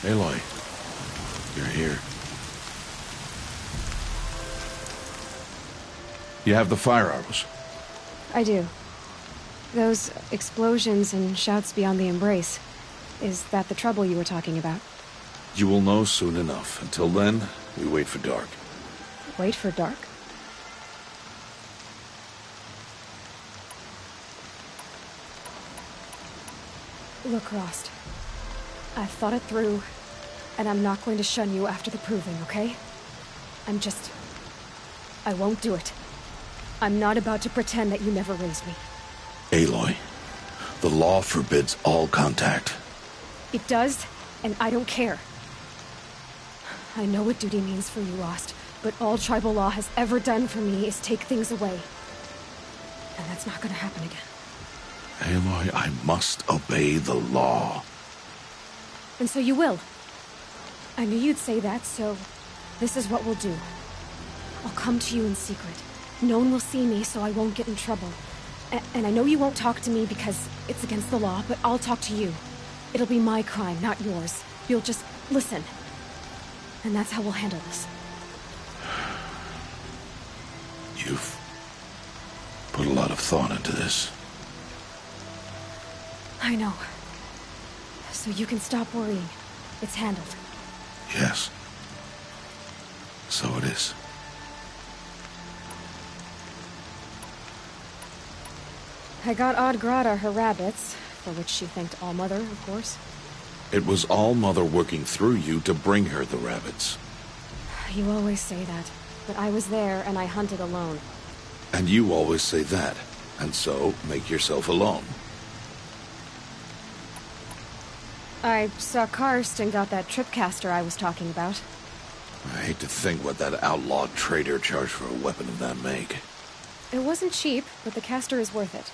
Aloy, you're here. You have the fire arrows. I do. Those explosions and shouts beyond the embrace. Is that the trouble you were talking about? You will know soon enough. Until then, we wait for dark. Wait for dark? Look, Rost. I've thought it through, and I'm not going to shun you after the proving, okay? I won't do it. I'm not about to pretend that you never raised me. Aloy, the law forbids all contact. It does, and I don't care. I know what duty means for you, Rost, but all tribal law has ever done for me is take things away. And that's not gonna happen again. Aloy, I must obey the law. And so you will. I knew you'd say that, so this is what we'll do. I'll come to you in secret. No one will see me, so I won't get in trouble. And I know you won't talk to me because it's against the law, but I'll talk to you. It'll be my crime, not yours. You'll just listen. And that's how we'll handle this. You've put a lot of thought into this. I know. So you can stop worrying. It's handled. Yes. So it is. I got Odd Grata her rabbits, for which she thanked Allmother, of course. It was Allmother working through you to bring her the rabbits. You always say that, but I was there and I hunted alone. And you always say that, and so make yourself alone. I saw Karst and got that tripcaster I was talking about. I hate to think what that outlaw trader charged for a weapon of that make. It wasn't cheap, but the caster is worth it.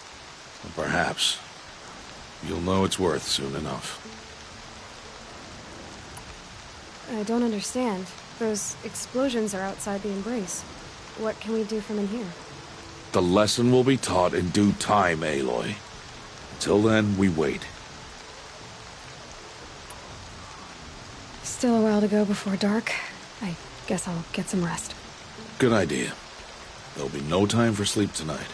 Well, perhaps. You'll know it's worth soon enough. I don't understand. Those explosions are outside the embrace. What can we do from in here? The lesson will be taught in due time, Aloy. Until then, we wait. Still a while to go before dark. I guess I'll get some rest. Good idea. There'll be no time for sleep tonight.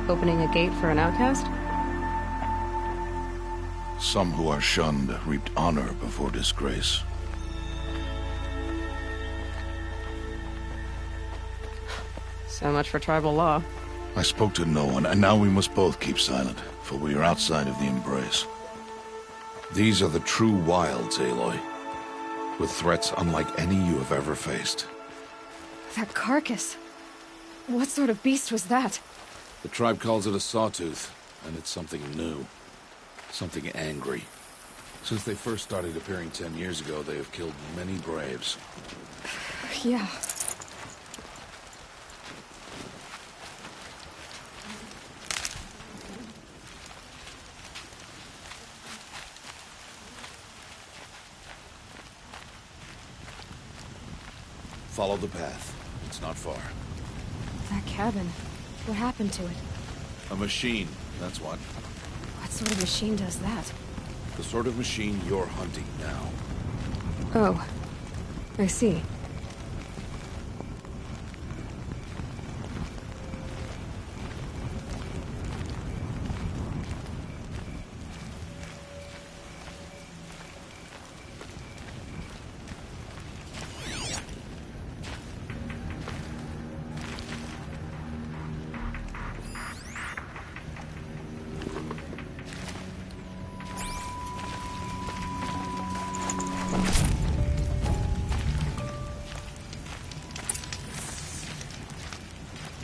Opening a gate for an outcast? Some who are shunned reaped honor before disgrace. So much for tribal law. I spoke to no one, and now we must both keep silent, for we are outside of the embrace. These are the true wilds, Aloy, with threats unlike any you have ever faced. That carcass. What sort of beast was that? The tribe calls it a sawtooth, and it's something new. Something angry. Since they first started appearing 10 years ago, they have killed many braves. Yeah. Follow the path. It's not far. That cabin. What happened to it? A machine, that's what. What sort of machine does that? The sort of machine you're hunting now. Oh. I see.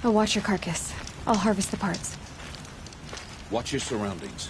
I'll watch your carcass. I'll harvest the parts. Watch your surroundings.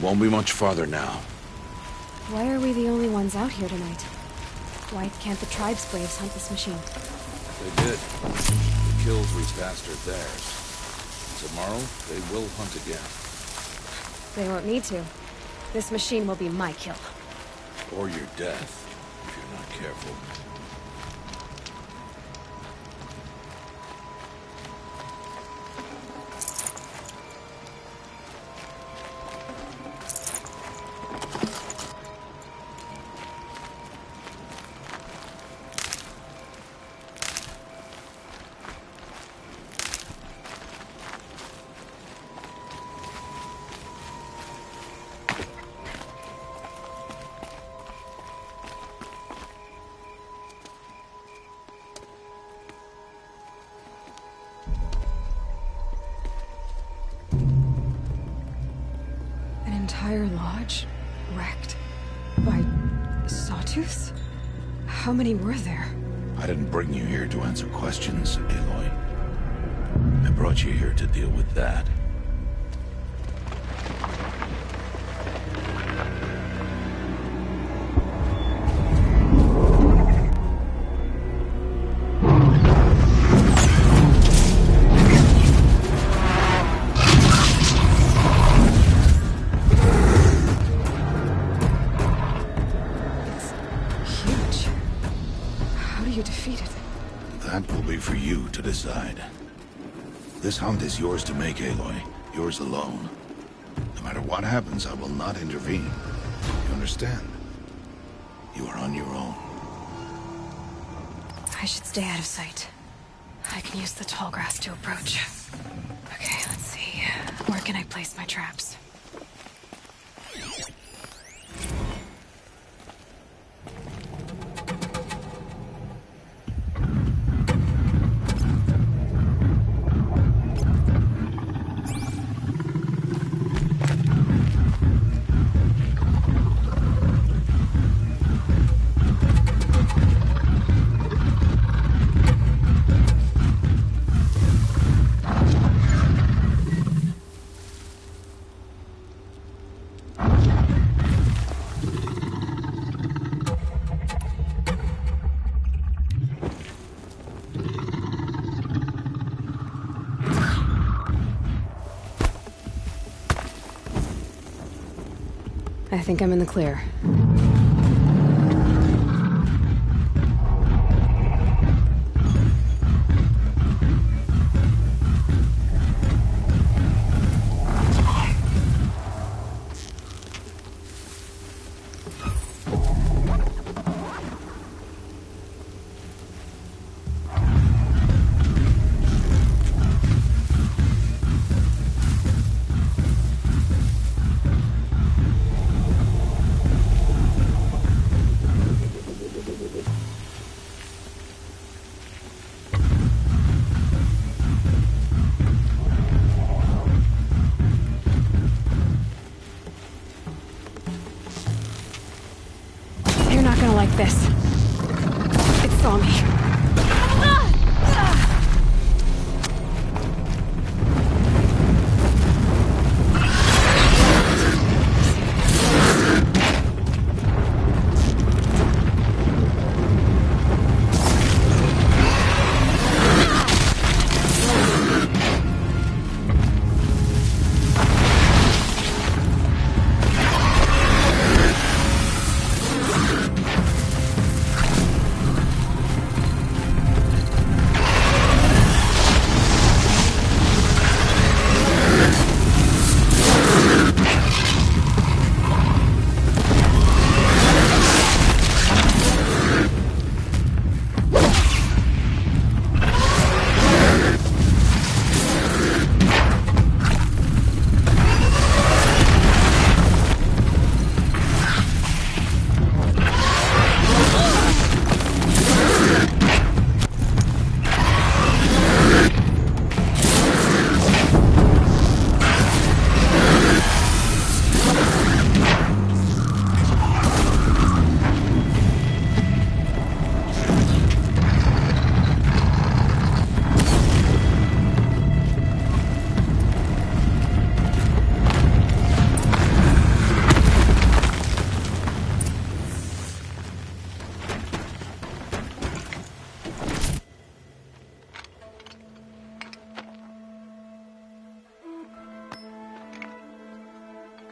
Won't be much farther now. Why are we the only ones out here tonight? Why can't the tribe's braves hunt this machine? They did. The kills we passed are theirs. Tomorrow, they will hunt again. They won't need to. This machine will be my kill. Or your death, if you're not careful. Entire lodge wrecked by sawtooths? How many were there? I didn't bring you here to answer questions, Aloy. I brought you here to deal with that. That will be for you to decide. This hunt is yours to make, Aloy. Yours alone. No matter what happens, I will not intervene. You understand? You are on your own. I should stay out of sight. I can use the tall grass to approach. Okay, let's see. Where can I place my traps? I think I'm in the clear. like this. It saw me.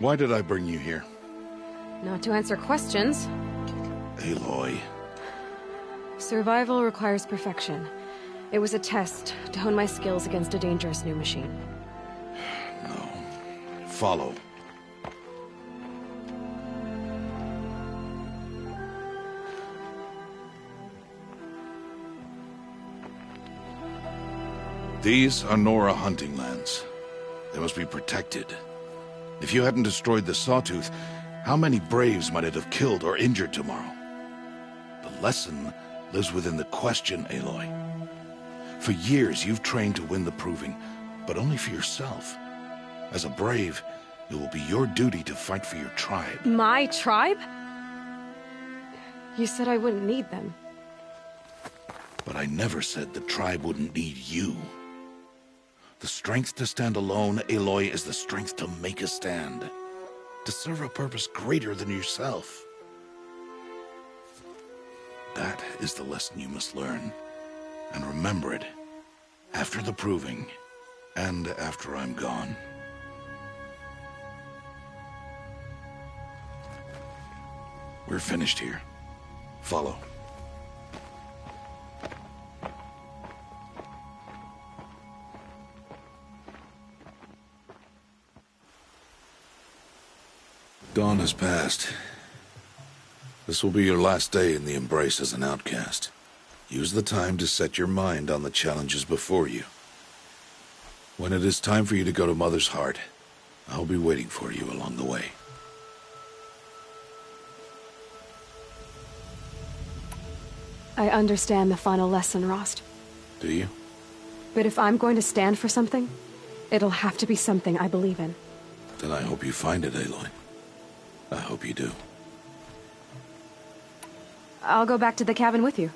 Why did I bring you here? Not to answer questions. Aloy. Survival requires perfection. It was a test to hone my skills against a dangerous new machine. No. Follow. These are Nora hunting lands. They must be protected. If you hadn't destroyed the Sawtooth, how many Braves might it have killed or injured tomorrow? The lesson lives within the question, Aloy. For years, you've trained to win the Proving, but only for yourself. As a Brave, it will be your duty to fight for your tribe. My tribe? You said I wouldn't need them. But I never said the tribe wouldn't need you. The strength to stand alone, Aloy, is the strength to make a stand. To serve a purpose greater than yourself. That is the lesson you must learn. And remember it. After the Proving. And after I'm gone. We're finished here. Follow. Dawn has passed. This will be your last day in the Embrace as an outcast. Use the time to set your mind on the challenges before you. When it is time for you to go to Mother's Heart, I'll be waiting for you along the way. I understand the final lesson, Rost. Do you? But if I'm going to stand for something, it'll have to be something I believe in. Then I hope you find it, Aloy. I hope you do. I'll go back to the cabin with you.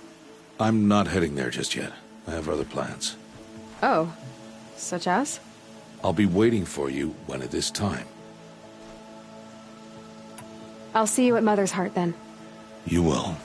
I'm not heading there just yet. I have other plans. Oh, such as? I'll be waiting for you when it is time. I'll see you at Mother's Heart then. You will.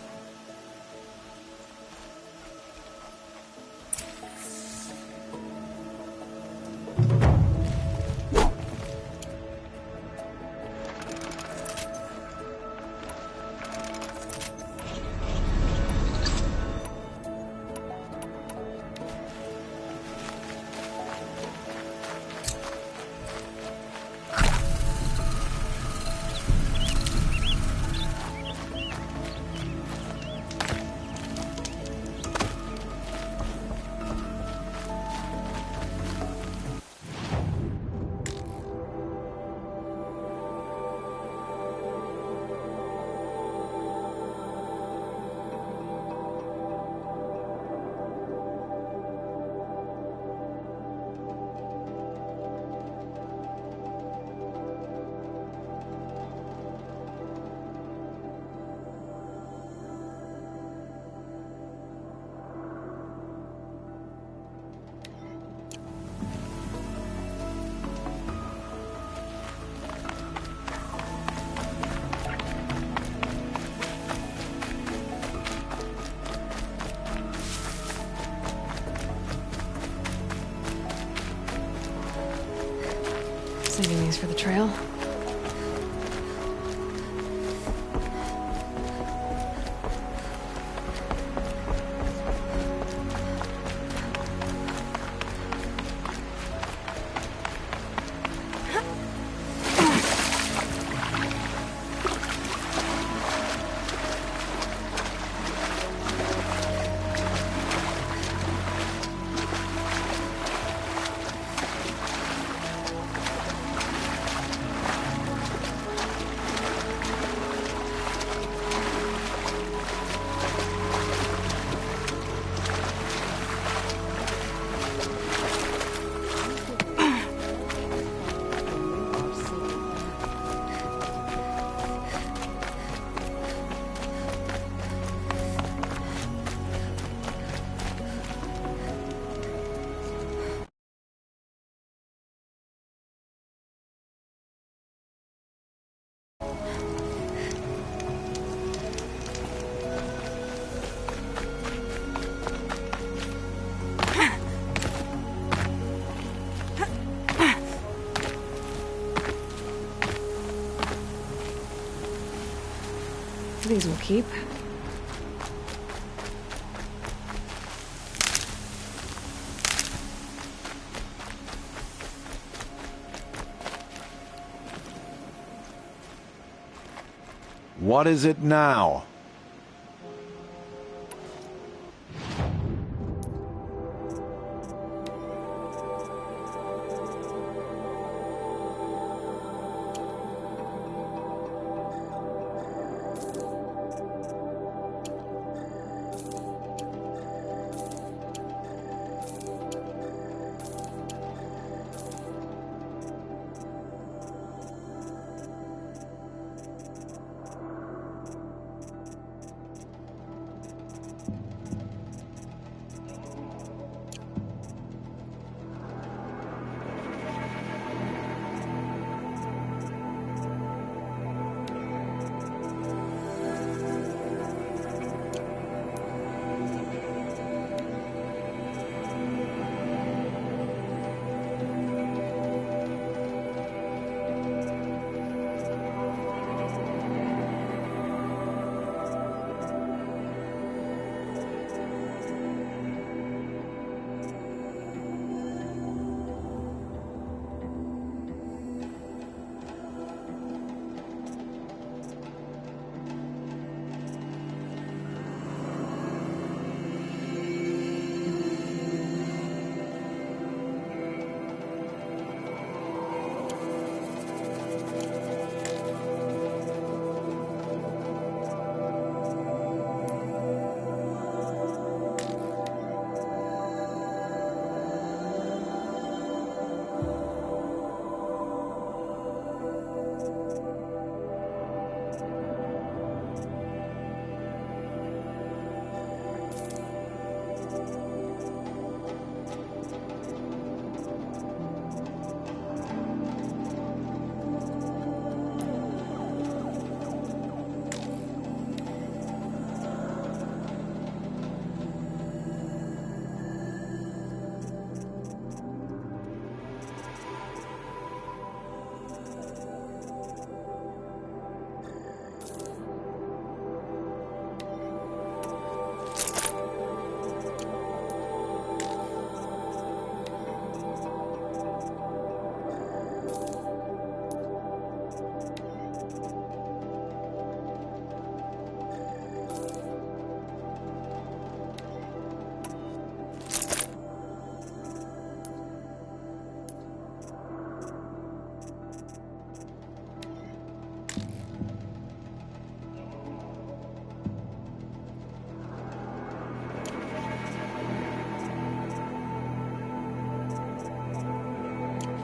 Saving these for the trail. These will keep. What is it now?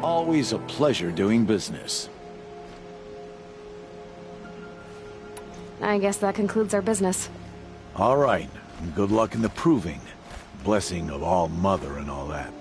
Always a pleasure doing business. I guess that concludes our business. All right. Good luck in the proving. Blessing of All Mother and all that.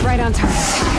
Right on target.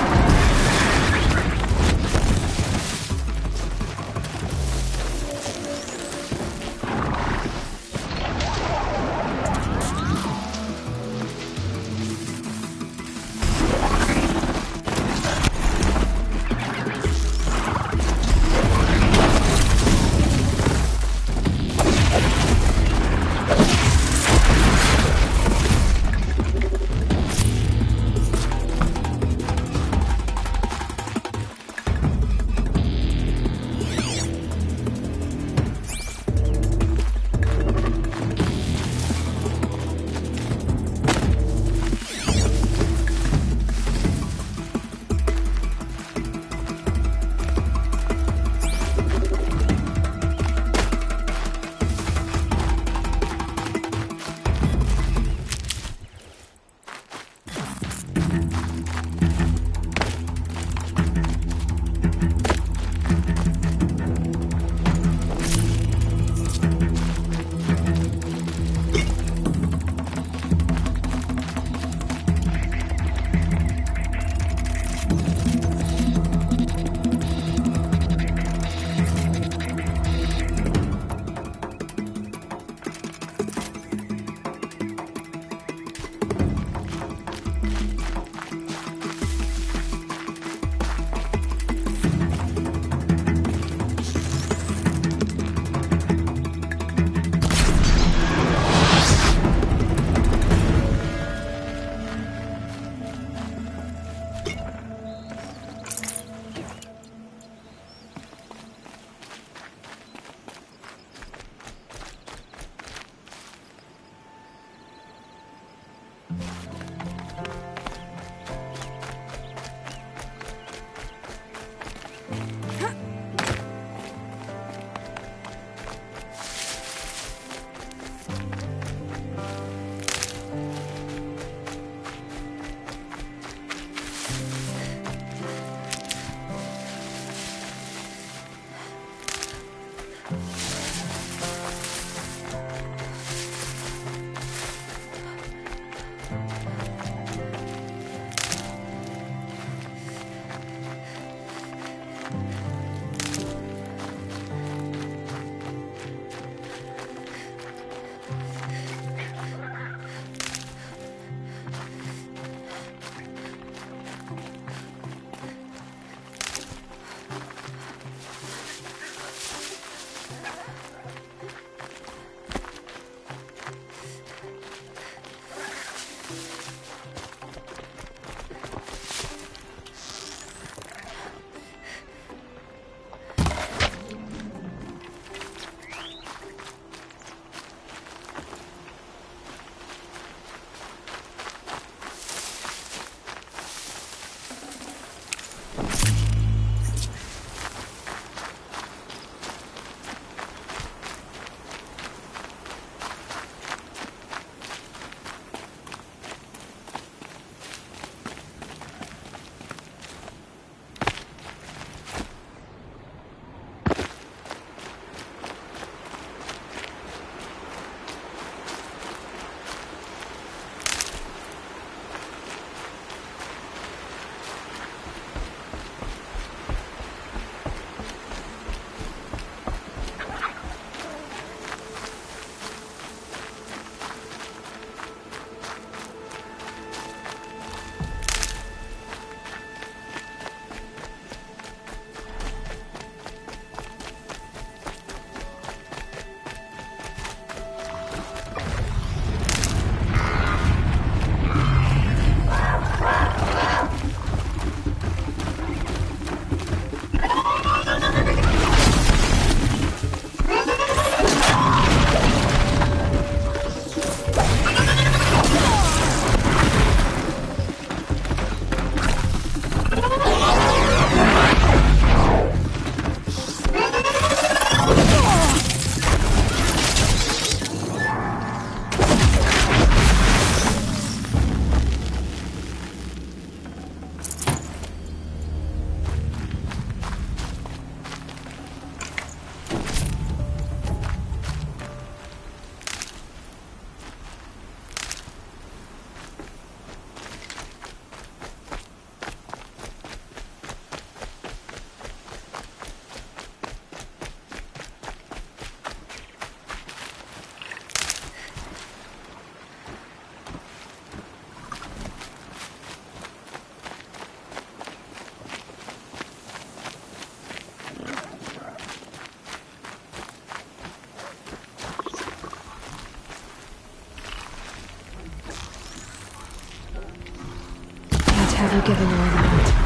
have you given away the hunt.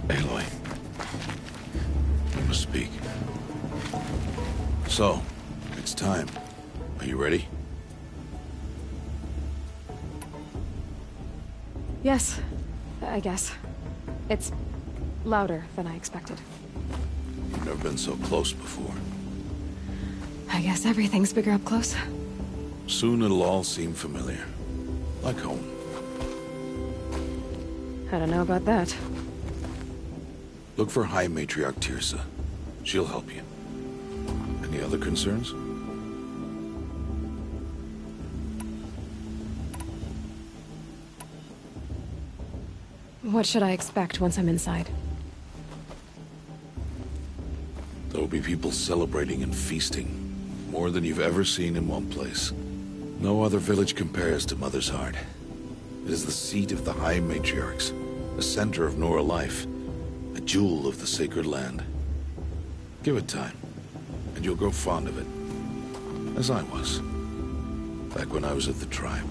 Aloy. You must speak. So, it's time. Are you ready? Yes, I guess. It's louder than I expected. You've never been so close before. I guess everything's bigger up close. Soon it'll all seem familiar. Like home. I don't know about that. Look for High Matriarch Tirsa. She'll help you. Any other concerns? What should I expect once I'm inside? There will be people celebrating and feasting. More than you've ever seen in one place. No other village compares to Mother's Heart. It is the seat of the High Matriarchs, the center of Nora life, a jewel of the sacred land. Give it time, and you'll grow fond of it. As I was, back when I was at the tribe.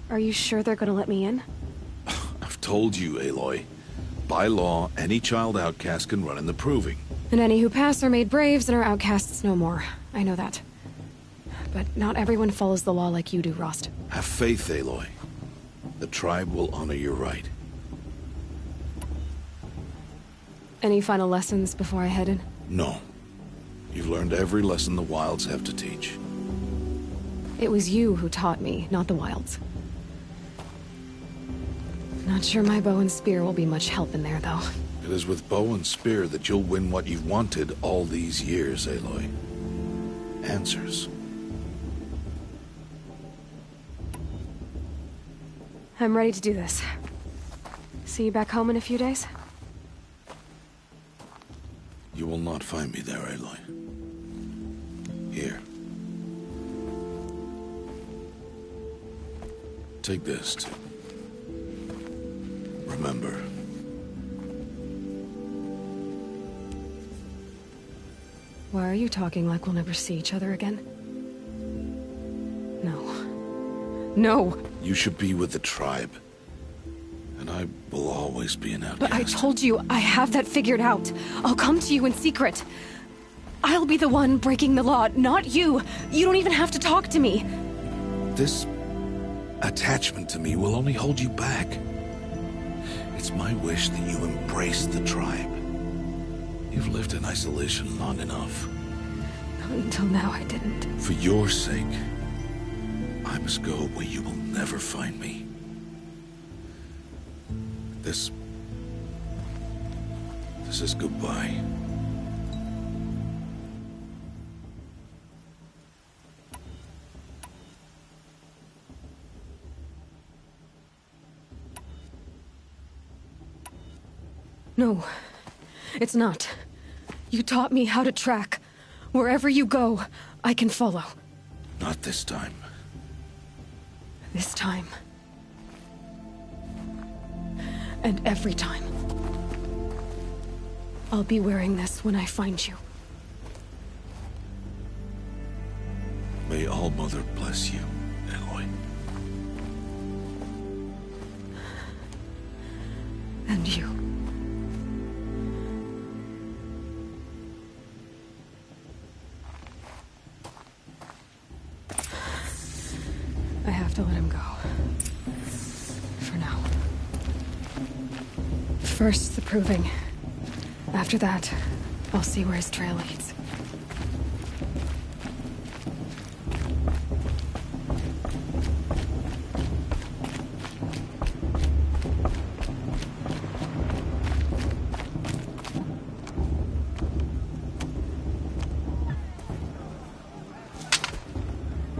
Are you sure they're gonna let me in? I've told you, Aloy. By law, any child outcast can run in the Proving. And any who pass are made braves and are outcasts no more. I know that. But not everyone follows the law like you do, Rost. Have faith, Aloy. The tribe will honor your right. Any final lessons before I head in? No. You've learned every lesson the Wilds have to teach. It was you who taught me, not the Wilds. Not sure my bow and spear will be much help in there, though. It is with bow and spear that you'll win what you've wanted all these years, Aloy. Answers. I'm ready to do this. See you back home in a few days? You will not find me there, Aloy. Here. Take this to remember. Why are you talking like we'll never see each other again? No. No! You should be with the tribe. And I will always be an outcast. But I told you, I have that figured out. I'll come to you in secret. I'll be the one breaking the law, not you. You don't even have to talk to me. This attachment to me will only hold you back. It's my wish that you embrace the tribe. You've lived in isolation long enough. Until now, I didn't. For your sake, I must go where you will never find me. This is goodbye. No, it's not. You taught me how to track. Wherever you go, I can follow. Not this time. This time. And every time. I'll be wearing this when I find you. May All Mother bless you, Aloy. And you. I have to let him go. For now. First, the proving. After that, I'll see where his trail leads.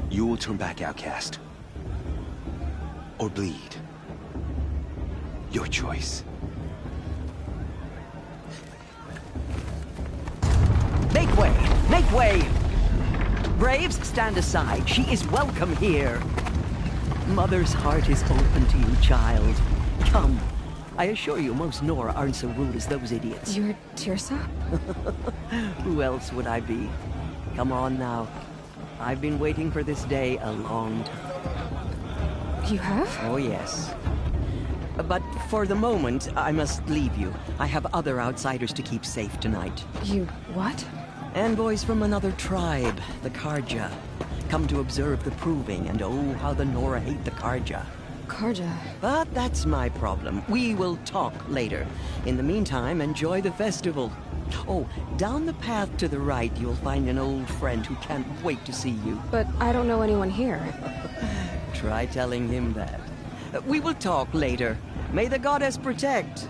You will turn back, outcast. Or bleed. Your choice. Make way! Make way! Braves, stand aside. She is welcome here. Mother's heart is open to you, child. Come. I assure you, most Nora aren't so rude as those idiots. You're Tirsa? Who else would I be? Come on now. I've been waiting for this day a long time. You have? Oh, yes. But for the moment, I must leave you. I have other outsiders to keep safe tonight. You what? Envoys from another tribe, the Karja. Come to observe the proving, and oh, how the Nora hate the Karja. Karja. But that's my problem. We will talk later. In the meantime, enjoy the festival. Oh, down the path to the right, you'll find an old friend who can't wait to see you. But I don't know anyone here. Try telling him that. We will talk later. May the goddess protect.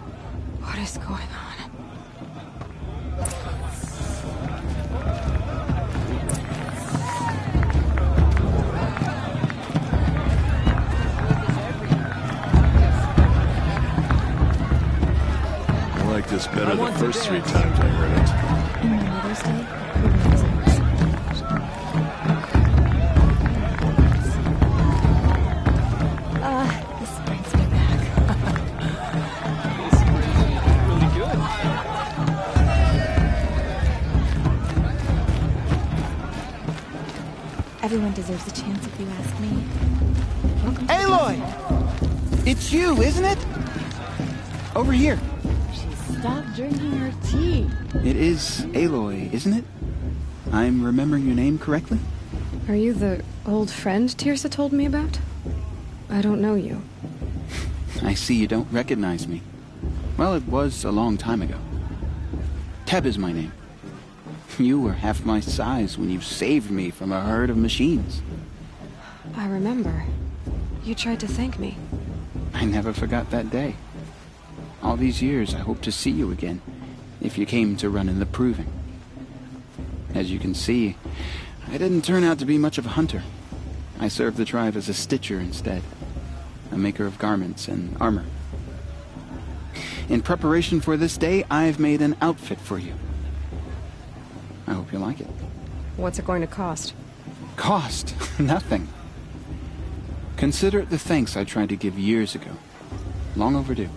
What is going on? I like this better the first 3 times I heard it. In my Mother's Day? Who knows? This brings me back. Everyone deserves a chance if you ask me. Aloy! It's you, isn't it? Over here. She stopped drinking her tea. It is Aloy, isn't it? I'm remembering your name correctly? Are you the old friend Tirsa told me about? I don't know you. I see you don't recognize me. Well, it was a long time ago. Teb is my name. You were half my size when you saved me from a herd of machines. I remember. You tried to thank me. I never forgot that day. All these years, I hope to see you again, if you came to run in the proving. As you can see, I didn't turn out to be much of a hunter. I served the tribe as a stitcher instead, a maker of garments and armor. In preparation for this day, I've made an outfit for you. I hope you like it. What's it going to cost? Cost? Nothing. Consider it the thanks I tried to give years ago. Long overdue.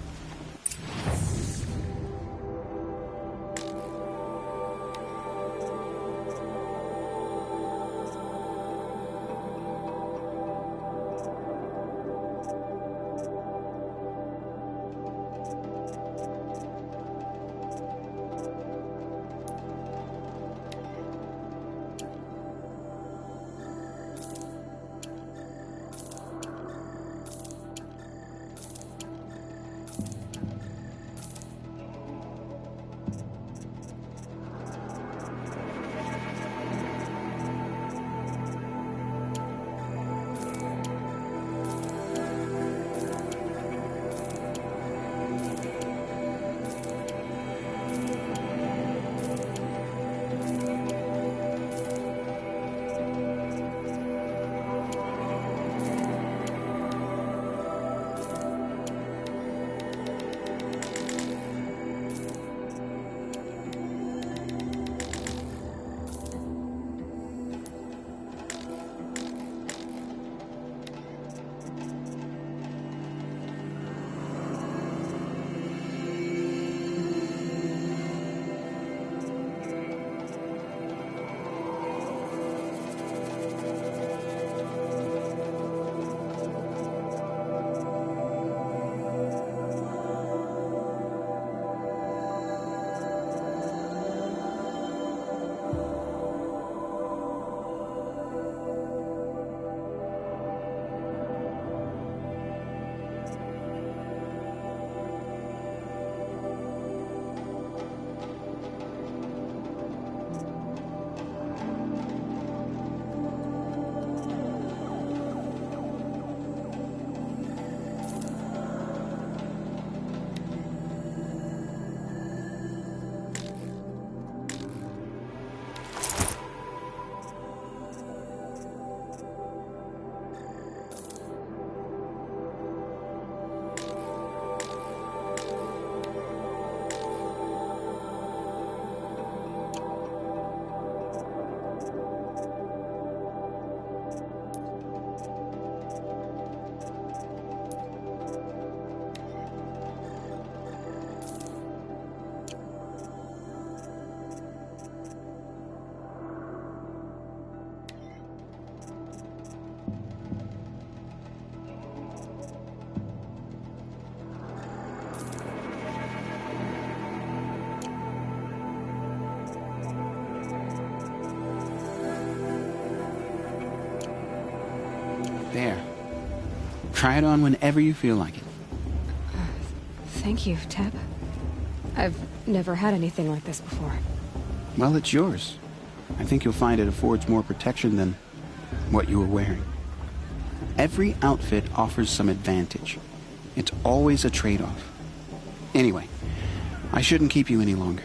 There. Try it on whenever you feel like it. Thank you, Teb. I've never had anything like this before. Well, it's yours. I think you'll find it affords more protection than what you were wearing. Every outfit offers some advantage. It's always a trade-off. Anyway, I shouldn't keep you any longer.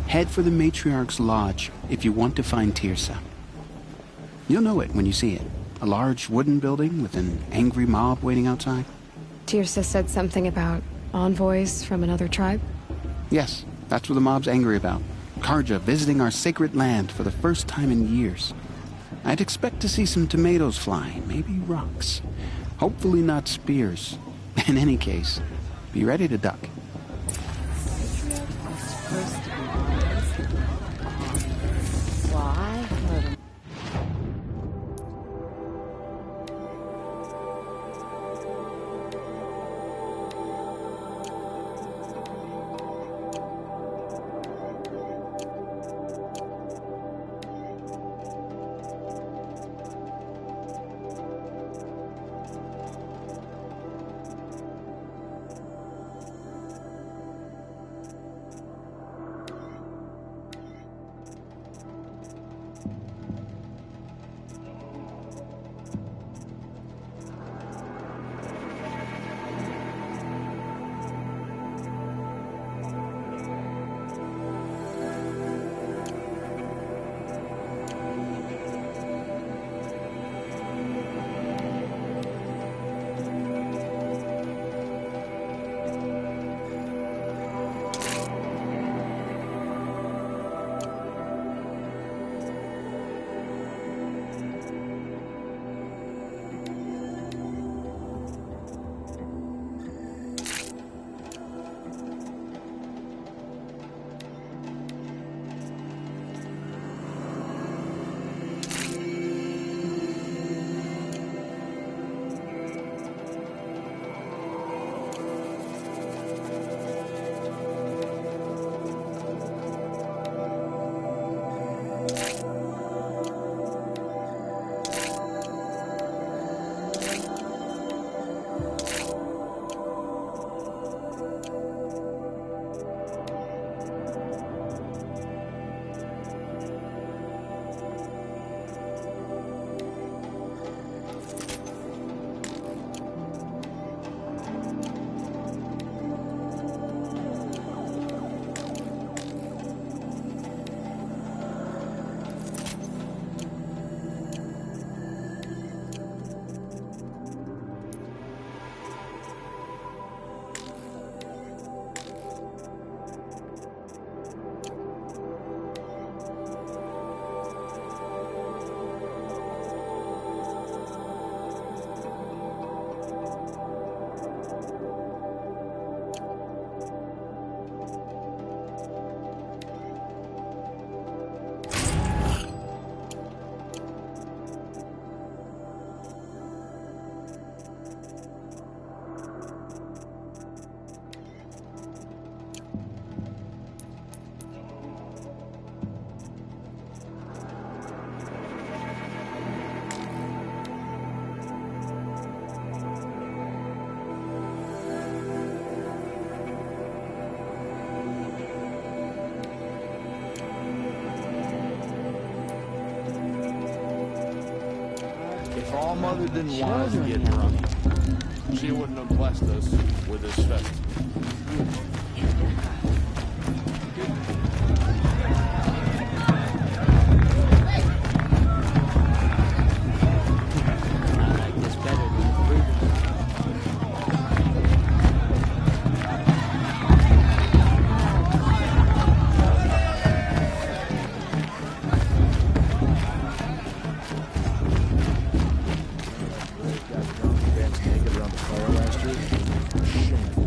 Head for the Matriarch's Lodge if you want to find Tirsa. You'll know it when you see it. A large wooden building with an angry mob waiting outside. Tirsa said something about envoys from another tribe? Yes, that's what the mob's angry about. Karja visiting our sacred land for the first time in years. I'd expect to see some tomatoes fly, maybe rocks. Hopefully not spears. In any case, be ready to duck. Why? If our mother didn't want us to get drunk, she wouldn't have blessed us with this festival. Naked around the fire last year. Shameful.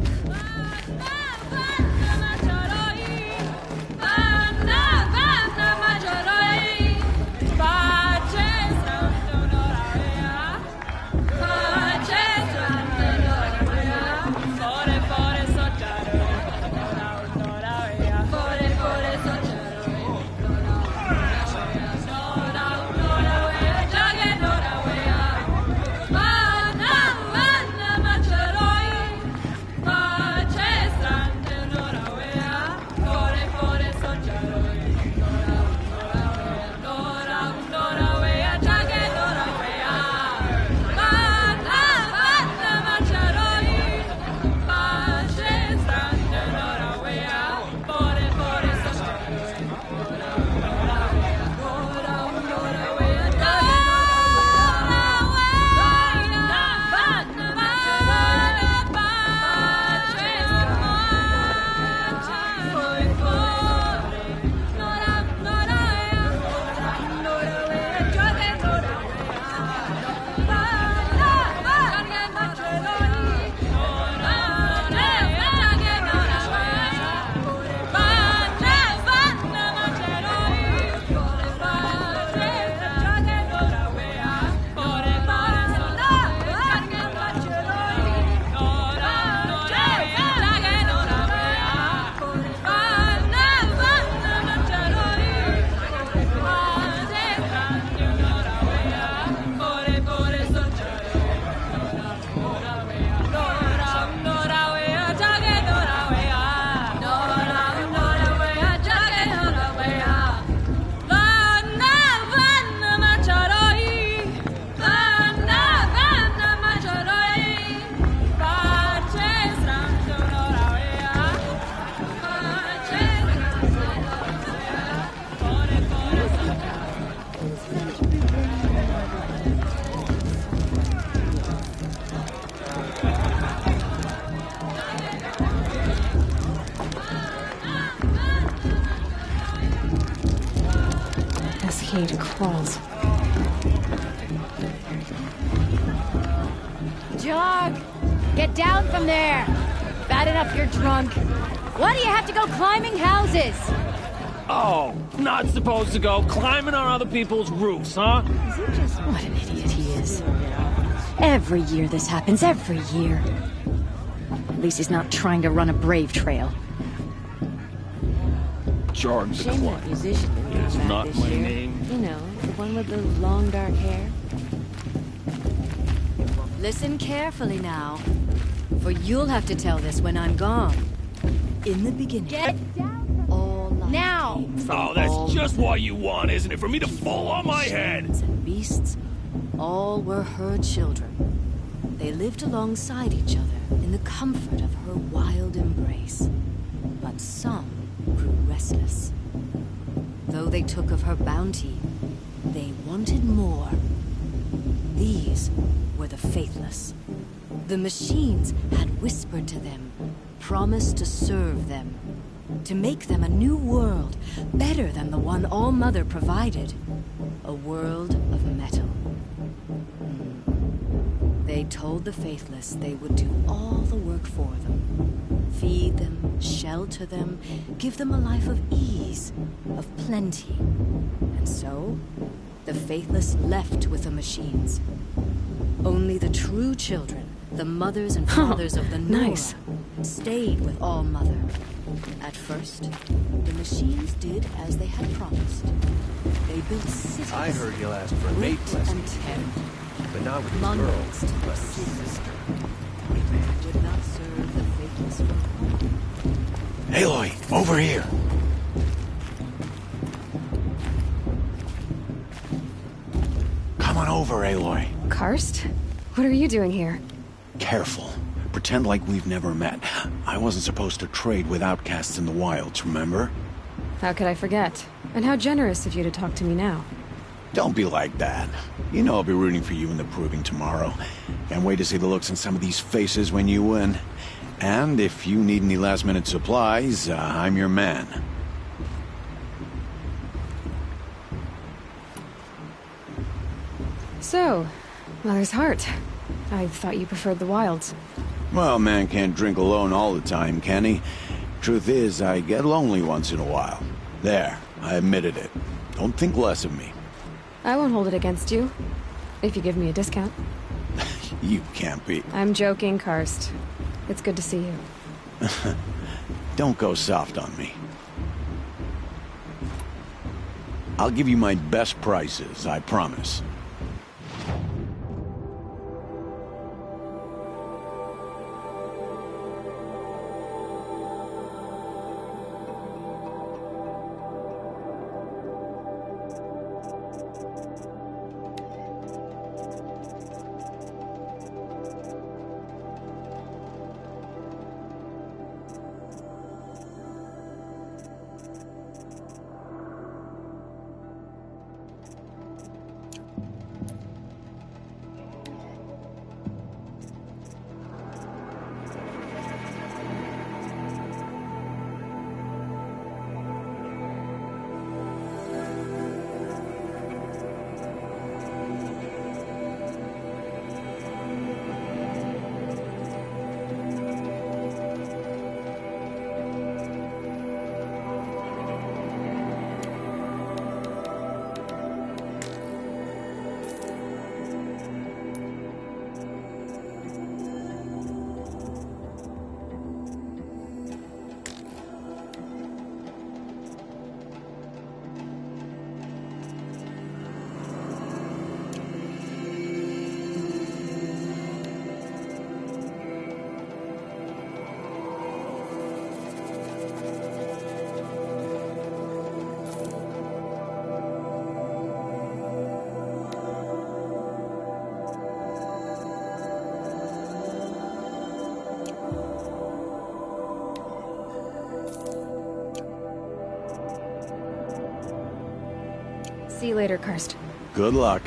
hate crawls. Jog! Get down from there! Bad enough you're drunk. Why do you have to go climbing houses? Oh, not supposed to go climbing on other people's roofs, huh? Is it just... What an idiot he is. Every year this happens, every year. At least he's not trying to run a brave trail. Jordan the Shame that Club. musician didn't come It's back not this my year. name. You know, the one with the long dark hair. Listen carefully now, for you'll have to tell this when I'm gone. In the beginning, get down all life Now! came from Oh, that's all just what you want, isn't it? For me to fall on my head. machines and beasts, all were her children. They lived alongside each other in the comfort of her wild embrace. But some grew restless. Though they took of her bounty, they wanted more. These were the faithless. The machines had whispered to them, promised to serve them, to make them a new world, better than the one All-Mother provided. A world of metal. They told the faithless they would do all the work for them. Feed them, shelter them, give them a life of ease, of plenty. And so, the faithless left with the machines. Only the true children, the mothers and fathers of the Nora, nice. stayed with All-Mother. At first, the machines did as they had promised. They built cities. I heard he'll ask for a mate Brute lesson, and terror. but not with his Monuments to girl, her but his sins. sister. They would not serve the faithless for long. Aloy, over here. Come on over, Aloy. Karst? What are you doing here? Careful. Pretend like we've never met. I wasn't supposed to trade with outcasts in the wilds, remember? How could I forget? And how generous of you to talk to me now. Don't be like that. You know I'll be rooting for you in the proving tomorrow. Can't wait to see the looks on some of these faces when you win. And if you need any last-minute supplies, I'm your man. So, Mother's Heart. I thought you preferred the wilds. Well, man can't drink alone all the time, can he? Truth is, I get lonely once in a while. There, I admitted it. Don't think less of me. I won't hold it against you. If you give me a discount. You can't be. I'm joking, Karst. It's good to see you. Don't go soft on me. I'll give you my best prices, I promise. See you later, Karst. Good luck.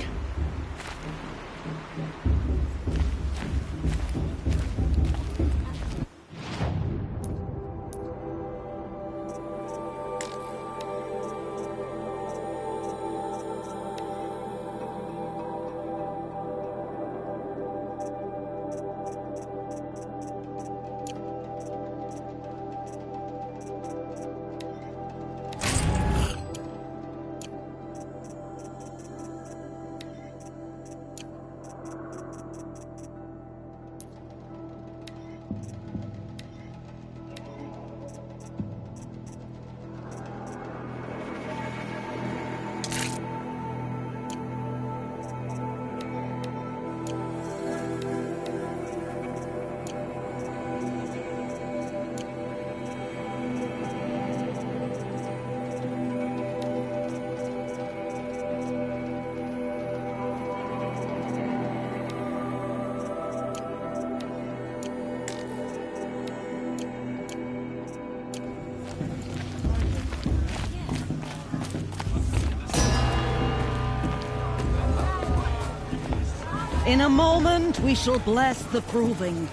In a moment, we shall bless the proving.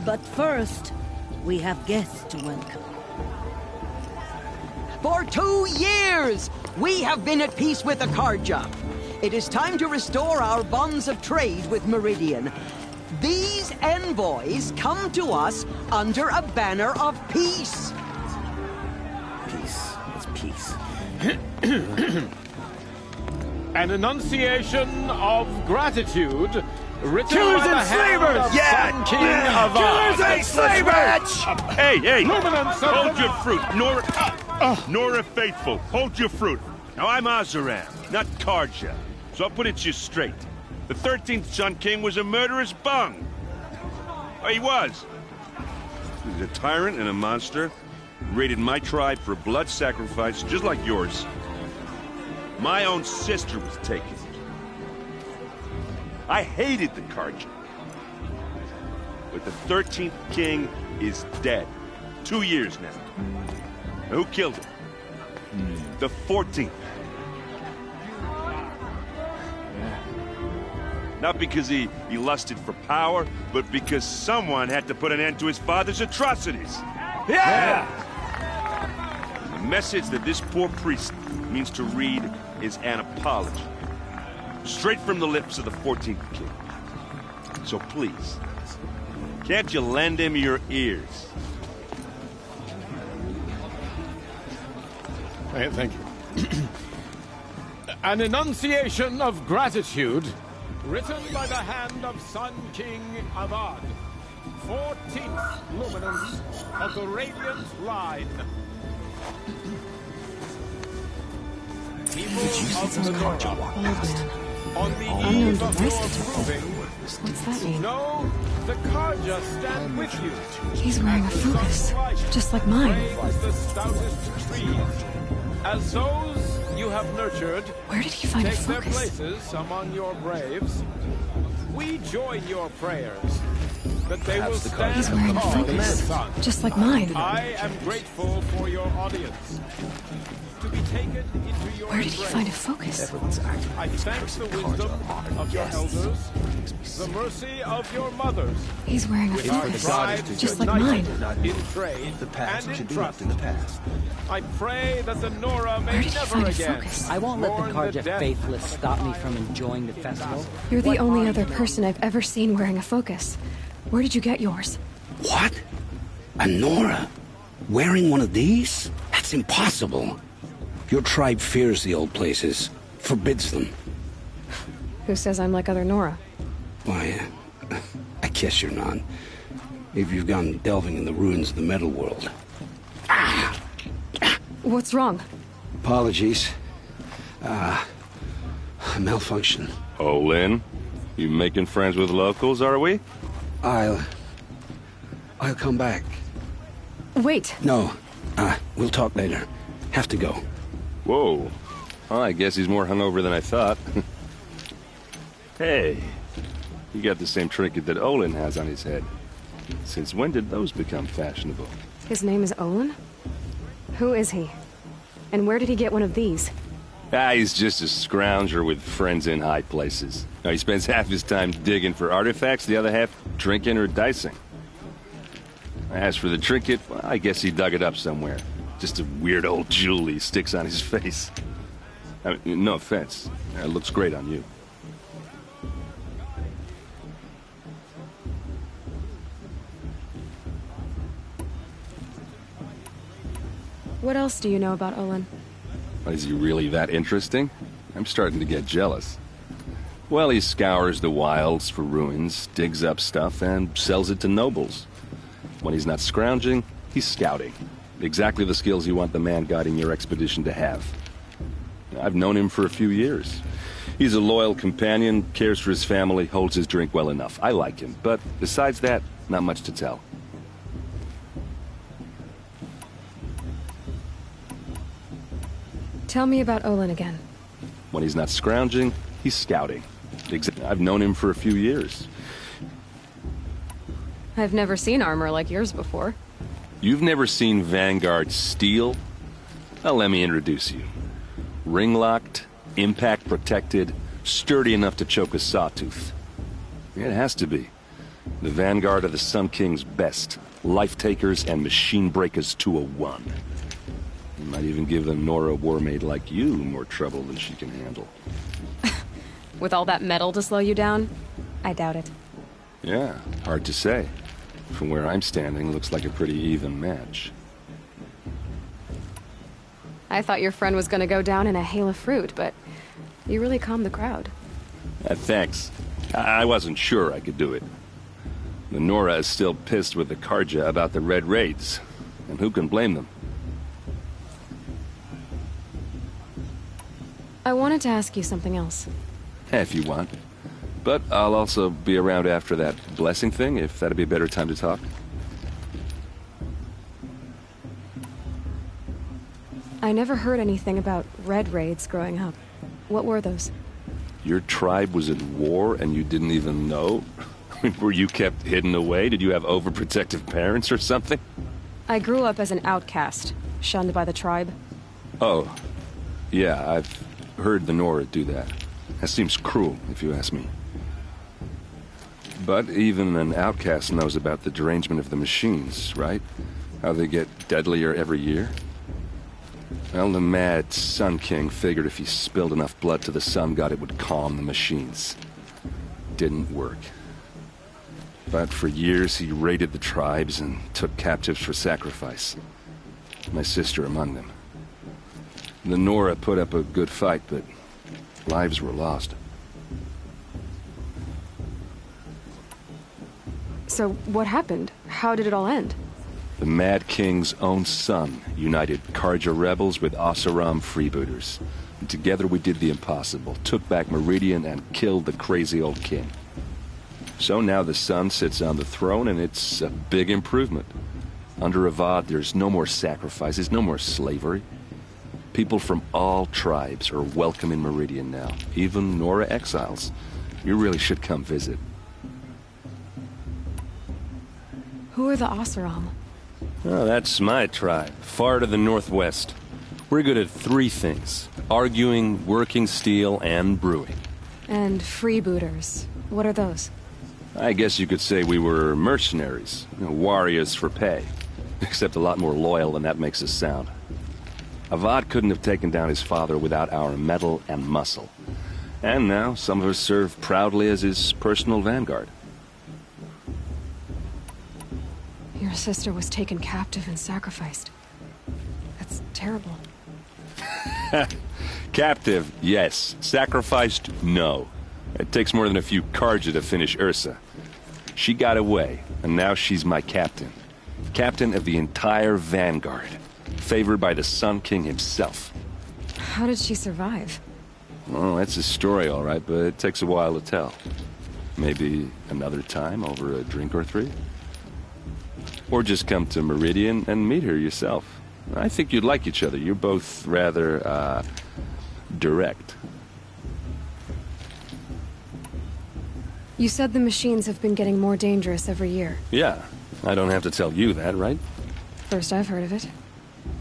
But first, we have guests to welcome. For 2 years, we have been at peace with the Karja. It is time to restore our bonds of trade with Meridian. These envoys come to us under a banner of peace. Peace. It's peace. An enunciation of gratitude written Killers by the and hand slavers! of Yeah! Sun King of Killers and slavers! Hey! Luminance of Hold the- your fruit, Nora Faithful. Hold your fruit. Now I'm Azaram, not Karja, so I'll put it to you straight. The 13th Sun King was a murderous bung. Oh, he was. He was a tyrant and a monster. Raided my tribe for a blood sacrifice, just like yours. My own sister was taken. I hated the Karja. But the 13th king is dead. 2 years now. Now, who killed him? The 14th. Not because he lusted for power, but because someone had to put an end to his father's atrocities. Yeah! The message that this poor priest means to read is an apology. Straight from the lips of the 14th king. So please, can't you lend him your ears? Thank you. An enunciation of gratitude written by the hand of Sun King Avad, 14th luminance of the Radiant Line. People of the North, on the eve of your proving, What's that mean? know the Karja stand with you. He's wearing a focus, just like mine. Brave the stoutest trees. As those you have nurtured Where did he find a take their focus? places among your braves, we join your prayers that they will stand He's wearing a tall in the focus, sun. just like mine. I am grateful for your audience. To be taken into your Where did he embrace. find a focus? Everyone's acting I thank the wisdom of your elders, the mercy of your mothers. He's wearing a With our focus, tribes just like united mine. in trade The past and in should be trust. left in the past. I pray that the Nora may Where did he never find a again. focus? I won't let the mourn Karja death faithless stop me from enjoying the festival. You're the only other person I've ever seen wearing a focus. Where did you get yours? What? A Nora? Wearing one of these? That's impossible. Your tribe fears the old places, forbids them. Who says I'm like other Nora? Why, I guess you're not. If you've gone delving in the ruins of the metal world. What's wrong? Apologies. A malfunction. Oh, Lynn, you making friends with locals, are we? I'll come back. Wait. No, we'll talk later. Have to go. Whoa. Well, I guess he's more hungover than I thought. Hey, you got the same trinket that Olin has on his head. Since when did those become fashionable? His name is Olin? Who is he? And where did he get one of these? He's just a scrounger with friends in high places. Now, he spends half his time digging for artifacts, the other half drinking or dicing. As for the trinket, well, I guess he dug it up somewhere. Just a weird old jewel he sticks on his face. I mean, no offense. It looks great on you. What else do you know about Olin? Is he really that interesting? I'm starting to get jealous. Well, he scours the wilds for ruins, digs up stuff, and sells it to nobles. When he's not scrounging, he's scouting. Exactly the skills you want the man guiding your expedition to have. I've known him for a few years. He's a loyal companion, cares for his family, holds his drink well enough. I like him, but besides that, not much to tell. Tell me about Olin again. When he's not scrounging, he's scouting. I've known him for a few years. I've never seen armor like yours before. You've never seen Vanguard steel? Well, let me introduce you. Ring-locked, impact-protected, Sturdy enough to choke a sawtooth. It has to be. The vanguard of the Sun King's best. Life takers and machine breakers to a one. You might even give a Nora warmaid like you more trouble than she can handle. With all that metal to slow you down? I doubt it. Yeah, hard to say. From where I'm standing, looks like a pretty even match. I thought your friend was gonna go down in a hail of fruit, but you really calmed the crowd. Thanks. I wasn't sure I could do it. The Nora is still pissed with the Karja about the Red Raids, and who can blame them? I wanted to ask you something else. If you want. But I'll also be around after that blessing thing, if that'd be a better time to talk. I never heard anything about Red Raids growing up. What were those? Your tribe was at war and you didn't even know? Were you kept hidden away? Did you have overprotective parents or something? I grew up as an outcast, shunned by the tribe. Oh. Yeah, I've heard the Nora do that. That seems cruel, if you ask me. But even an outcast knows about the derangement of the machines, right? How they get deadlier every year? Well, the mad Sun King figured if he spilled enough blood to the Sun God, it would calm the machines. Didn't work. But for years, he raided the tribes and took captives for sacrifice. My sister among them. The Nora put up a good fight, but lives were lost. So what happened? How did it all end? The Mad King's own son united Karja rebels with Oseram freebooters. And together we did the impossible, took back Meridian and killed the crazy old king. So now the son sits on the throne and it's a big improvement. Under Avad there's no more sacrifices, no more slavery. People from all tribes are welcome in Meridian now, even Nora exiles. You really should come visit. Who are the Oseram? Oh, that's my tribe, far to the northwest. We're good at three things: arguing, working steel, and brewing. And freebooters. What are those? I guess you could say we were mercenaries, warriors for pay. Except a lot more loyal than that makes us sound. Avad couldn't have taken down his father without our metal and muscle. And now some of us serve proudly as his personal vanguard. Your sister was taken captive and sacrificed. That's terrible. Captive, yes. Sacrificed, no. It takes more than a few Karja to finish Ursa. She got away, and now she's my captain. Captain of the entire vanguard. Favored by the Sun King himself. How did she survive? Well, that's a story, all right, but it takes a while to tell. Maybe another time over a drink or three? Or just come to Meridian and meet her yourself. I think you'd like each other. You're both rather, direct. You said the machines have been getting more dangerous every year. Yeah, I don't have to tell you that, right? First I've heard of it.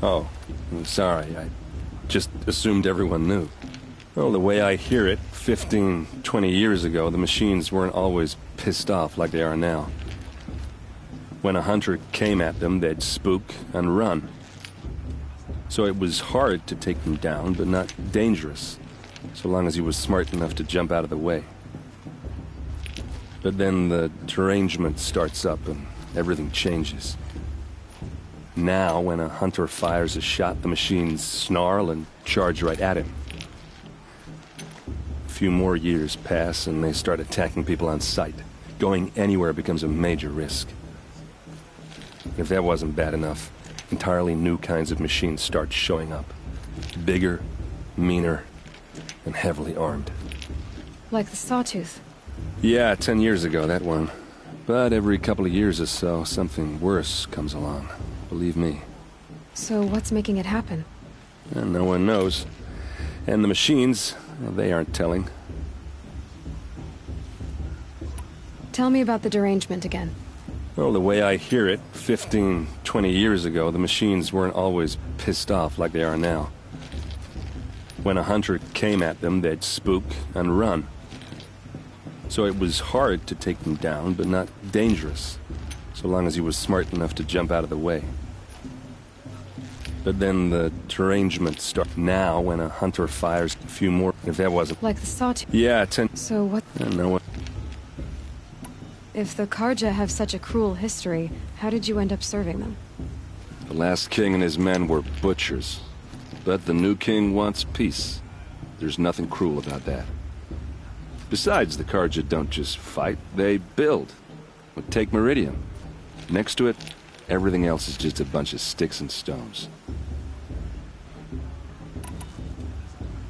Oh, I'm sorry. I just assumed everyone knew. Well, the way I hear it, 15, 20 years ago, the machines weren't always pissed off like they are now. When a hunter came at them, they'd spook and run. So it was hard to take them down, but not dangerous, so long as he was smart enough to jump out of the way. But then the derangement starts up and everything changes. Now, when a hunter fires a shot, the machines snarl and charge right at him. A few more years pass and they start attacking people on sight. Going anywhere becomes a major risk. If that wasn't bad enough, entirely new kinds of machines start showing up. Bigger, meaner, and heavily armed. Like the Sawtooth. Yeah, 10 years ago, that one. But every couple of years or so, something worse comes along. Believe me. So what's making it happen? And no one knows. And the machines, well, they aren't telling. Tell me about the derangement again. Well, the way I hear it, 15, 20 years ago, the machines weren't always pissed off like they are now. When a hunter came at them, they'd spook and run. So it was hard to take them down, but not dangerous, so long as he was smart enough to jump out of the way. But then the derangement started. Now, when a hunter fires a few more, if that wasn't... Like the sawtooth? Yeah, So what... I don't know what... If the Karja have such a cruel history, how did you end up serving them? The last king and his men were butchers. But the new king wants peace. There's nothing cruel about that. Besides, the Karja don't just fight, they build. But take Meridian. Next to it, everything else is just a bunch of sticks and stones.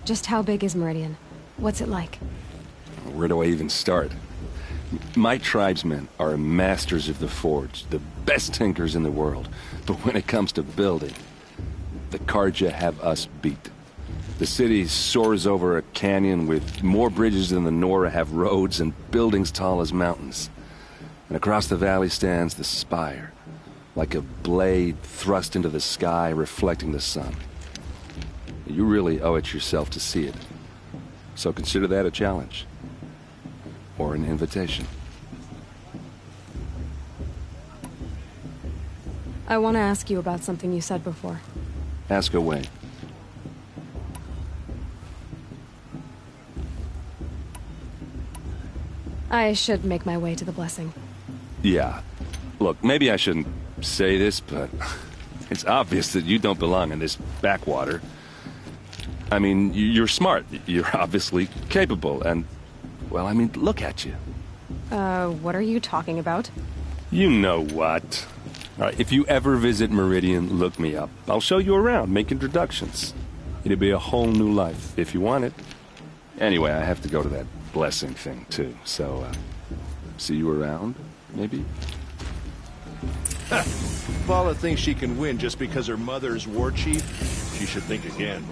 Just how big is Meridian? What's it like? Where do I even start? My tribesmen are masters of the forge, the best tinkers in the world. But when it comes to building, the Karja have us beat. The city soars over a canyon with more bridges than the Nora have roads and buildings tall as mountains. And across the valley stands the spire, like a blade thrust into the sky reflecting the sun. You really owe it yourself to see it. So consider that a challenge. Or an invitation. I want to ask you about something you said before. Ask away. I should make my way to the blessing. Yeah. Look, maybe I shouldn't say this, but it's obvious that you don't belong in this backwater. I mean, you're smart. You're obviously capable, and, well, I mean, look at you. What are you talking about? You know what. All right, if you ever visit Meridian, look me up. I'll show you around, make introductions. It'll be a whole new life, if you want it. Anyway, I have to go to that blessing thing, too, so, see you around, maybe? Vala thinks she can win just because her mother's war chief. She should think again.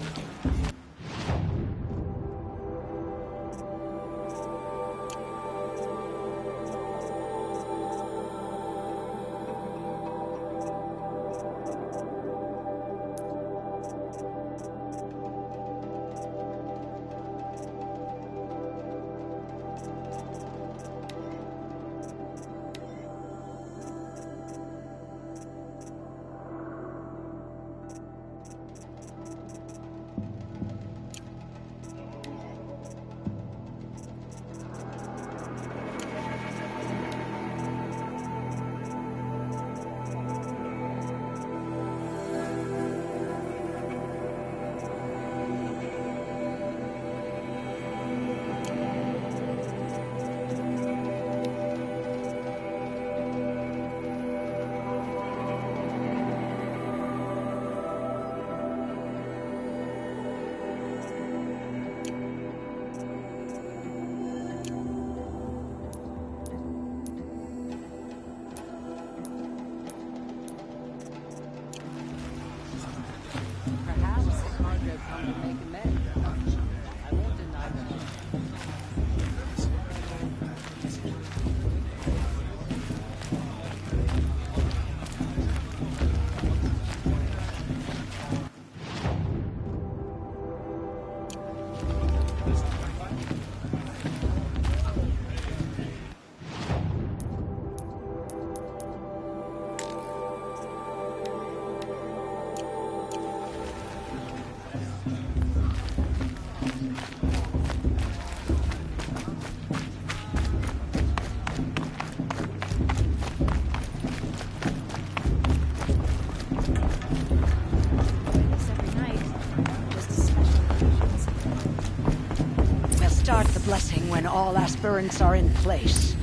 Start the blessing when all aspirants are in place.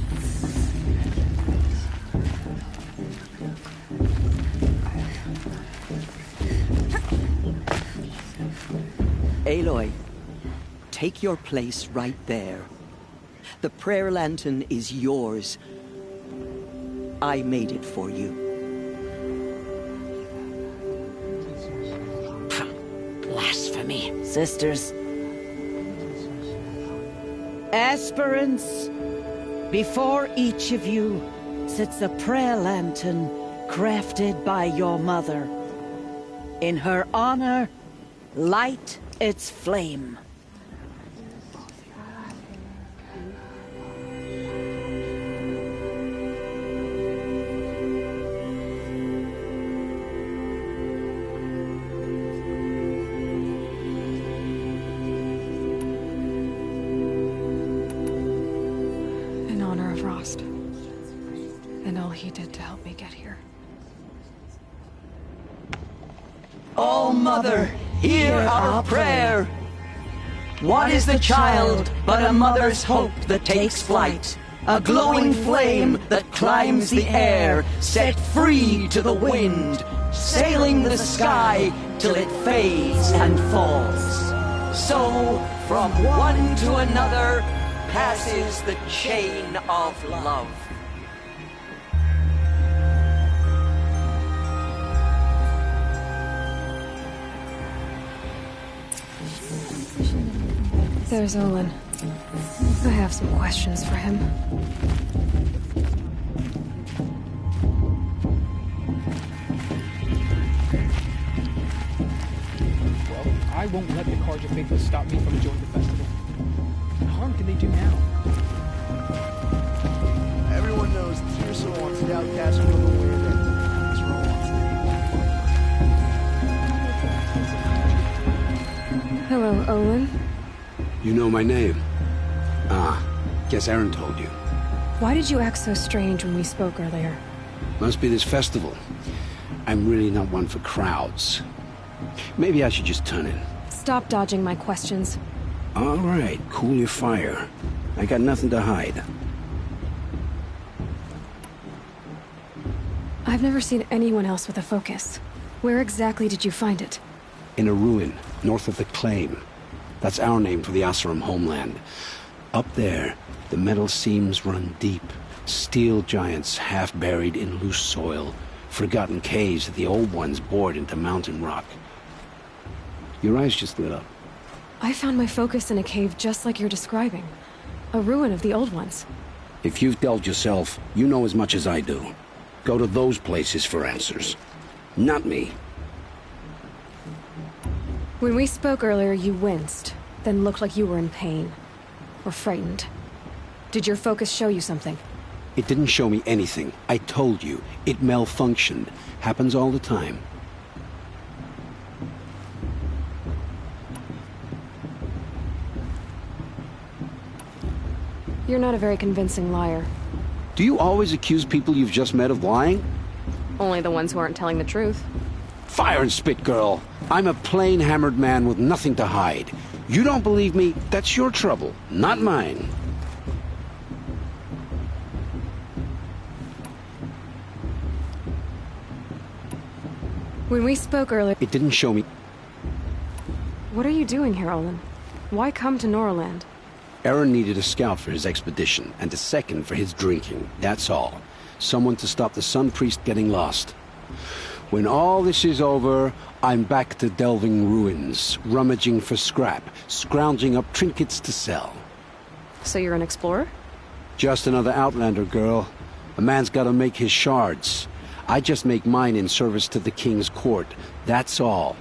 Aloy, take your place right there. The prayer lantern is yours. I made it for you. Blasphemy, sisters. Aspirants, before each of you sits a prayer lantern crafted by your mother. In her honor, light its flame. In honor of Rost. And all he did to help me get here. O Mother, hear our prayer. What is the child but a mother's hope that takes flight? A glowing flame that climbs the air, set free to the wind, sailing the sky till it fades and falls. So, from one to another, passes the chain of love. There's Olin. I have some questions for him. Well, I won't let the Carja Faithless stop me from enjoying the festival. What harm can they do now? Everyone knows Tirso wants the outcast from the wind and Ezra wants the... Hello, Olin. You know my name? Ah, guess Aaron told you. Why did you act so strange when we spoke earlier? Must be this festival. I'm really not one for crowds. Maybe I should just turn in. Stop dodging my questions. All right, cool your fire. I got nothing to hide. I've never seen anyone else with a focus. Where exactly did you find it? In a ruin, north of the Claim. That's our name for the Asarum homeland. Up there, the metal seams run deep. Steel giants half buried in loose soil. Forgotten caves that the old ones bored into mountain rock. Your eyes just lit up. I found my focus in a cave just like you're describing. A ruin of the old ones. If you've delved yourself, you know as much as I do. Go to those places for answers. Not me. When we spoke earlier, you winced, then looked like you were in pain. Or frightened. Did your focus show you something? It didn't show me anything. I told you. It malfunctioned. Happens all the time. You're not a very convincing liar. Do you always accuse people you've just met of lying? Only the ones who aren't telling the truth. Fire and spit, girl. I'm a plain hammered man with nothing to hide. You don't believe me, that's your trouble, not mine. When we spoke earlier... It didn't show me... What are you doing here, Olin? Why come to Norland? Aaron needed a scout for his expedition, and a second for his drinking, that's all. Someone to stop the Sun Priest getting lost. When all this is over, I'm back to delving ruins, rummaging for scrap, scrounging up trinkets to sell. So you're an explorer? Just another Outlander, girl. A man's gotta make his shards. I just make mine in service to the King's court. That's all.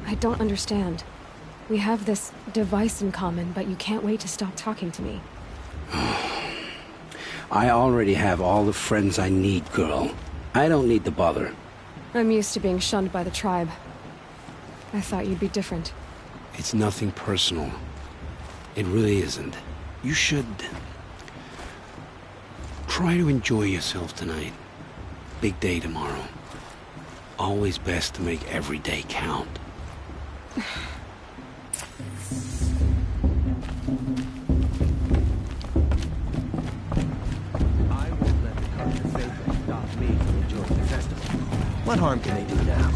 I don't understand. We have this device in common, but you can't wait to stop talking to me. I already have all the friends I need, girl. I don't need the bother. I'm used to being shunned by the tribe. I thought you'd be different. It's nothing personal. It really isn't. You should... try to enjoy yourself tonight. Big day tomorrow. Always best to make every day count. What harm can they do now?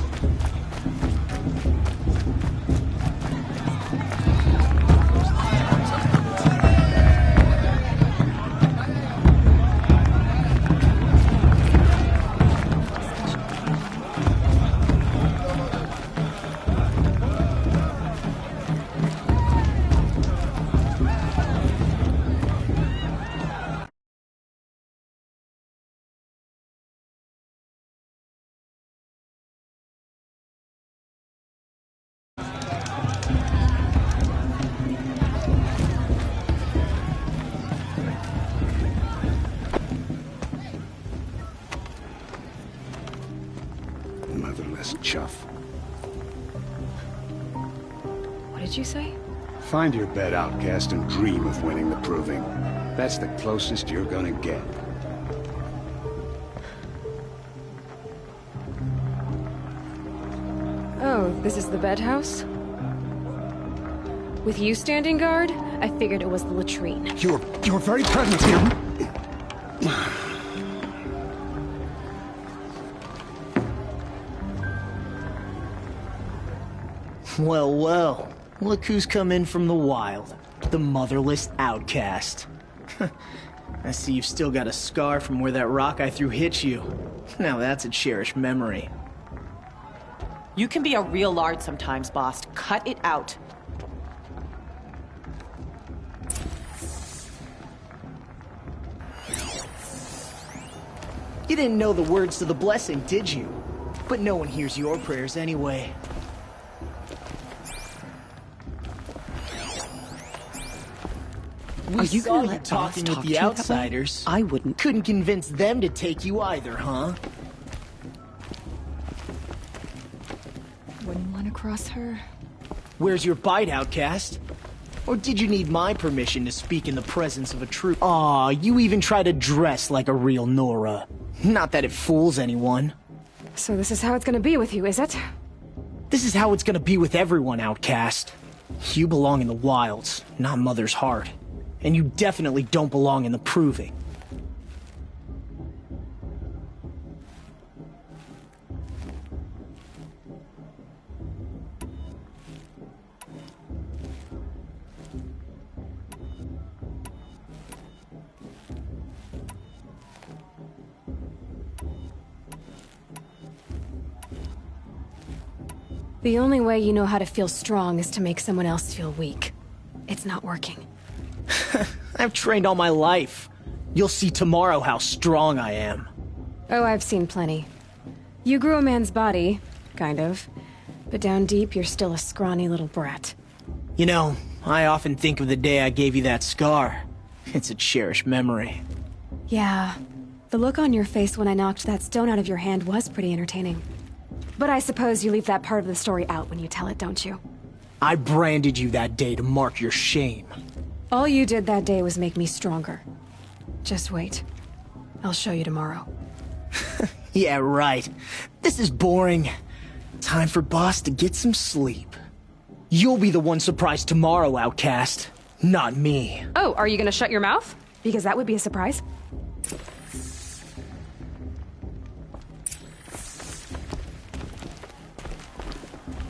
Find your bed, outcast, and dream of winning the proving. That's the closest you're gonna get. Oh, this is the bed house? With you standing guard, I figured it was the latrine. Your very presence here. Well, well. Look who's come in from the wild. The motherless outcast. I see you've still got a scar from where that rock I threw hit you. Now that's a cherished memory. You can be a real lard sometimes, boss. Cut it out. You didn't know the words to the blessing, did you? But no one hears your prayers anyway. Are you saw gonna you let talking boss with talk the to you that way? outsiders. I wouldn't. Couldn't convince them to take you either, huh? Wouldn't want to cross her. Where's your bite, outcast? Or did you need my permission to speak in the presence of a true— Aw, you even try to dress like a real Nora. Not that it fools anyone. So this is how it's gonna be with you, is it? This is how it's gonna be with everyone, outcast. You belong in the wilds, not Mother's heart. And you definitely don't belong in the proving. The only way you know how to feel strong is to make someone else feel weak. It's not working. I've trained all my life. You'll see tomorrow how strong I am. Oh, I've seen plenty. You grew a man's body, kind of. But down deep, you're still a scrawny little brat. You know, I often think of the day I gave you that scar. It's a cherished memory. Yeah. The look on your face when I knocked that stone out of your hand was pretty entertaining. But I suppose you leave that part of the story out when you tell it, don't you? I branded you that day to mark your shame. All you did that day was make me stronger. Just wait. I'll show you tomorrow. Yeah, right. This is boring. Time for Boss to get some sleep. You'll be the one surprised tomorrow, outcast. Not me. Oh, are you gonna shut your mouth? Because that would be a surprise.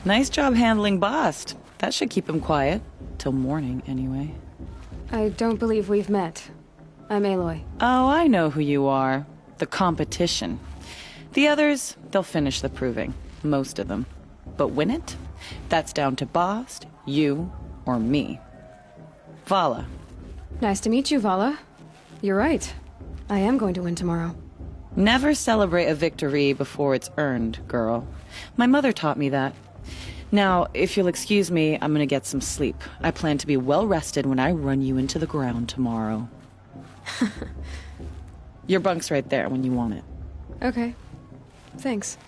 Nice job handling Bast. That should keep him quiet. Till morning, anyway. I don't believe we've met. I'm Aloy. Oh, I know who you are. The competition. The others, they'll finish the proving. Most of them. But win it? That's down to Bast, you, or me. Vala. Nice to meet you, Vala. You're right. I am going to win tomorrow. Never celebrate a victory before it's earned, girl. My mother taught me that. Now, if you'll excuse me, I'm gonna get some sleep. I plan to be well rested when I run you into the ground tomorrow. Your bunk's right there when you want it. Okay. Thanks.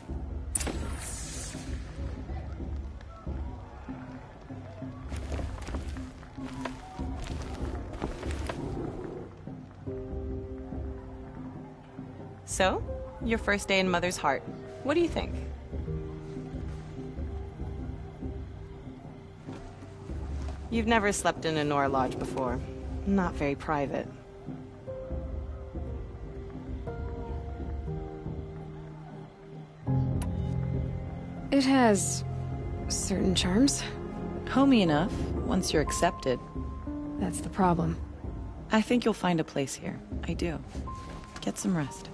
So, your first day in Mother's heart. What do you think? You've never slept in a Nora lodge before. Not very private. It has certain charms. Homey enough, once you're accepted. That's the problem. I think you'll find a place here. I do. Get some rest.